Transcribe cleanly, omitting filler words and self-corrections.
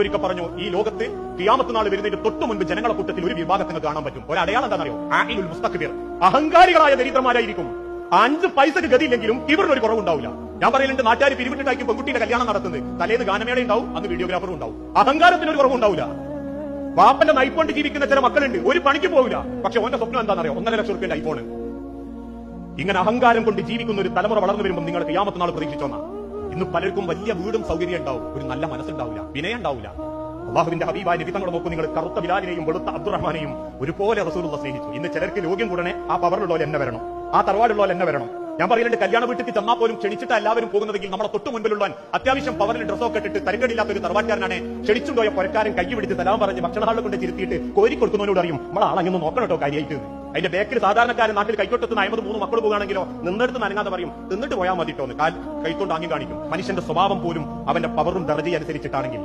ഒരിക്കൽ പറഞ്ഞു, ഈ ലോകത്ത് ഖിയാമത്ത് നാൾ വരുന്നതിന് തൊട്ടു മുൻപ് ജനങ്ങളെ കൂട്ടത്തിൽ ഒരു വിഭാഗത്തിന് കാണാൻ പറ്റും. ഒരു അടയാളം എന്താണെന്നറിയോ? ആഇലുൽ മുസ്തക്ബിർ, അഹങ്കാരികളായ ദരിദ്രന്മാരായിരിക്കും. 5 പൈസക്ക് ഗതിയില്ലെങ്കിലും ഇവരിലൊരു കുറവുണ്ടാവില്ല. ഞാൻ പറയുന്നുണ്ട്, നാട്ടുകാർ പിരിവിട്ടിട്ടായിരിക്കും പെൺകുട്ടിയുടെ കല്യാണം നടത്തുന്നത്. തലേന്ന് ഗാനമേള ഉണ്ടാവും, അന്ന് വീഡിയോഗ്രാഫറും ഉണ്ടാവും. അഹങ്കാരത്തിനൊരു കുറവുണ്ടാവില്ല. വാപ്പന്റെ നൈഫോണ്ട് ജീവിക്കുന്ന ചില മക്കളുണ്ട്, ഒരു പണിക്ക് പോവില്ല. പക്ഷെ ഓന്റെ സ്വപ്നം എന്താണെന്നറിയോ? 1.5 ലക്ഷം റുപ്യന്റെ ഐഫോണ്. ഇങ്ങനെ അഹങ്കാരം കൊണ്ട് ജീവിക്കുന്ന ഒരു തലമുറ വളർന്നു വരുമ്പോൾ നിങ്ങൾ ഖിയാമത്ത് നാൾ പ്രതീക്ഷിച്ചോന്നാ. ഇന്ന് പലർക്കും വലിയ വീടും സൗകര്യം ഉണ്ടാവും, ഒരു നല്ല മനസ്സുണ്ടാവില്ല, വിനയം ഉണ്ടാവില്ല. അള്ളാഹുവിന്റെ ഹബീബായ നബി തങ്ങളെ നോക്കൂ നിങ്ങൾ. കറുത്ത ബിലാലിനെയും വെളുത്ത അബ്ദുറഹ്മാനെയും ഒരുപോലെ റസൂലുള്ള സ്നേഹിച്ചു. ഇന്ന് ചിലർക്ക് രോഗ്യം കൂടണേ ആ പവറിലുള്ളവർ എന്നെ വരണം, ആ തറവാടുള്ളവർ എന്നെ വരണം. ഞാൻ പറയുന്നുണ്ട്, കല്യാണ വീട്ടിൽ ചെന്നാൽ പോലും ക്ഷണിച്ചിട്ട് എല്ലാവരും പോകുന്നതെങ്കിൽ നമ്മളെ തൊട്ട് മുൻപിലുള്ള അത്യാവശ്യം പവറിൽ ഡ്രസ്സൊക്കെ ഇട്ടിട്ട് തരക്കടില്ലാത്ത ഒരു തറവാട്ടുകാരനാണ് ക്ഷണിച്ചുകൊണ്ടുപോയ പുരക്കാരൻ കൈ പിടിച്ച് തലാൻ പറഞ്ഞ് ഭക്ഷണഹാളിൽ കൊണ്ട് ചിരുത്തിയിട്ട് കോരി കൊടുക്കുന്നവനോട് അറിയും നമ്മളെ ആളങ്ങനെ നോക്കണം കേട്ടോ കാര്യമായിട്ട്. അതിന്റെ ബേക്കിൽ സാധാരണക്കാരൻ നാട്ടിൽ കൈക്കൊട്ടത്ത് 53 മക്കൾ പോകുകയാണെങ്കിലോ നിന്നെടുത്ത് നനങ്ങാതെ പറയും തിന്നിട്ട് പോയാൽ മതിട്ടോ എന്ന് കൈത്തോണ്ട് ആങ്ങി കാണിക്കും. മനുഷ്യന്റെ സ്വഭാവം പോലും അവന്റെ പവറും ദർജയും അനുസരിച്ചിട്ടാണെങ്കിൽ